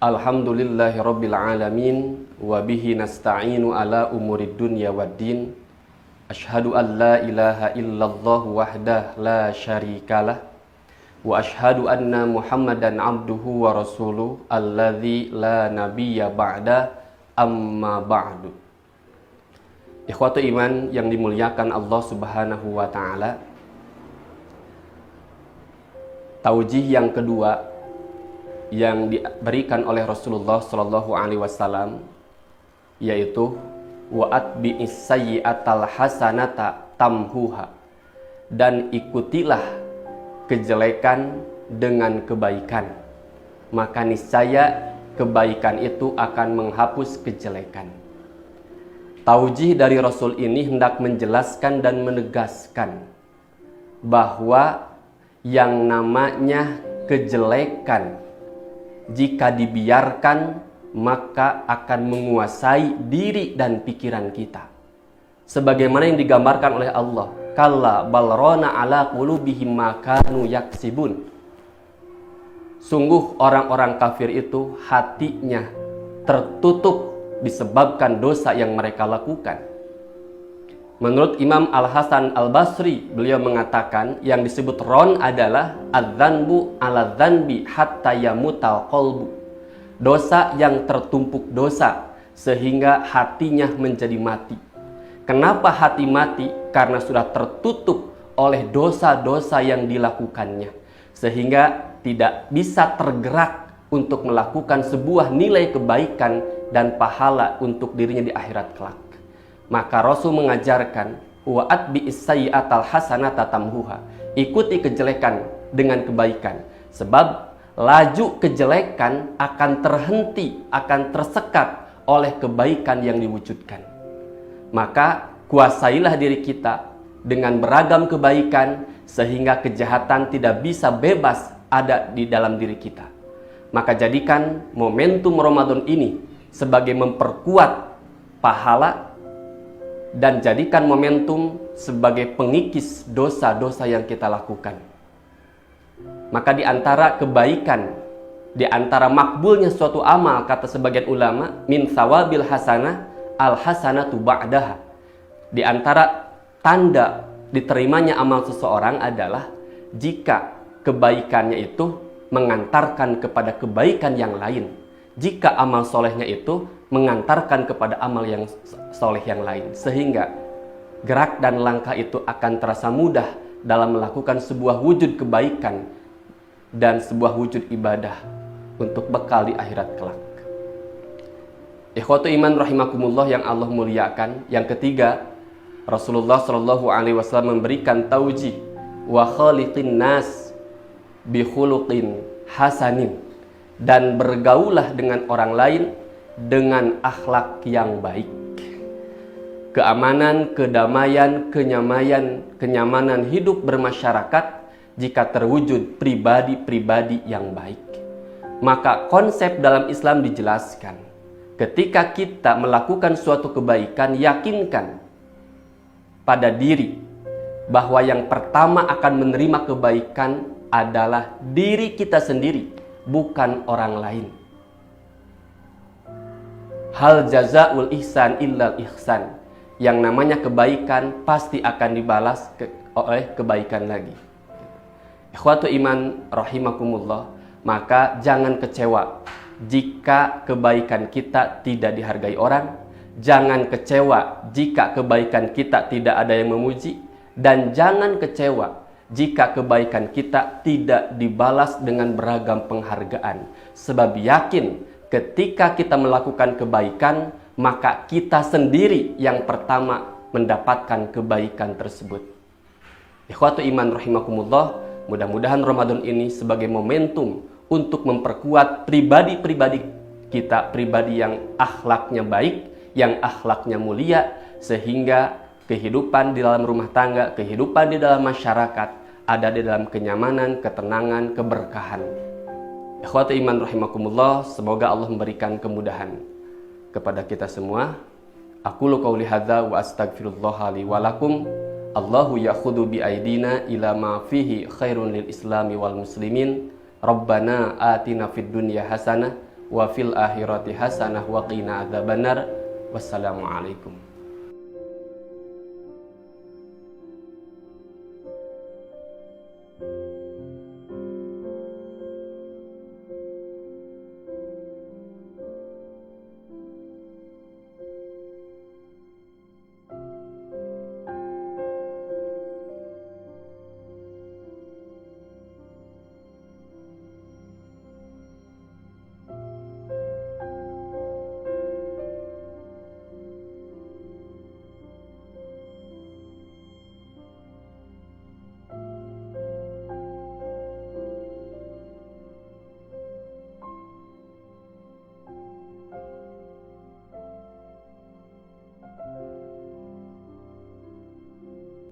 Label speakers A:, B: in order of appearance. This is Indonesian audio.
A: Alhamdulillahi rabbil alamin wa bihi nasta'inu ala umurid dunya waddin. Asyhadu an la ilaha illallah wahdah la syarikalah wa asyhadu anna Muhammadan abduhu wa rasuluh alladzi la nabiyya ba'da amma ba'du. Ikhwatu iman yang dimuliakan Allah Subhanahu wa taala. Taujih yang kedua yang diberikan oleh Rasulullah Shallallahu Alaihi Wasallam yaitu wa'at bi'is sayyi'atal hasanata tamhuha, dan ikutilah kejelekan dengan kebaikan, maka niscaya kebaikan itu akan menghapus kejelekan. Taujih dari Rasul ini hendak menjelaskan dan menegaskan bahwa yang namanya kejelekan jika dibiarkan maka akan menguasai diri dan pikiran kita. Sebagaimana yang digambarkan oleh Allah, kalla balrona ala qulubihim ma kanu yaksibun. Sungguh orang-orang kafir itu hatinya tertutup disebabkan dosa yang mereka lakukan. Menurut Imam Al-Hasan Al-Basri, beliau mengatakan yang disebut ron adalah adzanbu ala dzanbi hatta yamutal qalbu. Dosa yang tertumpuk dosa sehingga hatinya menjadi mati. Kenapa hati mati? Karena sudah tertutup oleh dosa-dosa yang dilakukannya, sehingga tidak bisa tergerak untuk melakukan sebuah nilai kebaikan dan pahala untuk dirinya di akhirat kelak. Maka Rasul mengajarkan wa'at bi'is sayyi'atal hasanata tamhuha, ikuti kejelekan dengan kebaikan, sebab laju kejelekan akan terhenti, akan tersekat oleh kebaikan yang diwujudkan. Maka kuasailah diri kita dengan beragam kebaikan sehingga kejahatan tidak bisa bebas ada di dalam diri kita. Maka jadikan momentum Ramadan ini sebagai memperkuat pahala, dan jadikan momentum sebagai pengikis dosa-dosa yang kita lakukan. Maka di antara kebaikan, di antara makbulnya suatu amal, kata sebagian ulama, min sawabil hasanah al hasanatu ba'daha. Di antara tanda diterimanya amal seseorang adalah jika kebaikannya itu mengantarkan kepada kebaikan yang lain. Jika amal solehnya itu mengantarkan kepada amal yang soleh yang lain, sehingga gerak dan langkah itu akan terasa mudah dalam melakukan sebuah wujud kebaikan dan sebuah wujud ibadah untuk bekal di akhirat kelak. Ikhwatu iman rahimakumullah yang Allah muliakan. Yang ketiga, Rasulullah Shallallahu Alaihi Wasallam memberikan taujih wa khaliqin nas bi khuluqin hasanin, dan bergaulah dengan orang lain dengan akhlak yang baik. Keamanan, kedamaian, kenyamanan hidup bermasyarakat jika terwujud pribadi-pribadi yang baik. Maka konsep dalam Islam dijelaskan, ketika kita melakukan suatu kebaikan, yakinkan pada diri bahwa yang pertama akan menerima kebaikan adalah diri kita sendiri, bukan orang lain. Hal jazaul ihsan illal ihsan. Yang namanya kebaikan pasti akan dibalas oleh kebaikan lagi. Ikhwatu iman rahimakumullah, maka jangan kecewa jika kebaikan kita tidak dihargai orang. Jangan kecewa jika kebaikan kita tidak ada yang memuji. Dan jangan kecewa jika kebaikan kita tidak dibalas dengan beragam penghargaan. Sebab yakin ketika kita melakukan kebaikan, maka kita sendiri yang pertama mendapatkan kebaikan tersebut. Ikhwatu iman rahimakumullah, mudah-mudahan Ramadan ini sebagai momentum untuk memperkuat pribadi-pribadi kita, pribadi yang akhlaknya baik, yang akhlaknya mulia, sehingga kehidupan di dalam rumah tangga, kehidupan di dalam masyarakat ada di dalam kenyamanan, ketenangan, keberkahan. Ikhwatu iman rahimakumullah, semoga Allah memberikan kemudahan kepada kita semua. Aqulu qauli hadza wa astaghfirullah li wa lakum. Allahu ya'khudhu bi aidina ila ma fihi khairun lil islami wal muslimin. Rabbana atina fid dunya hasanah wa fil akhirati hasanah wa qina adzabannar. Wassalamualaikum.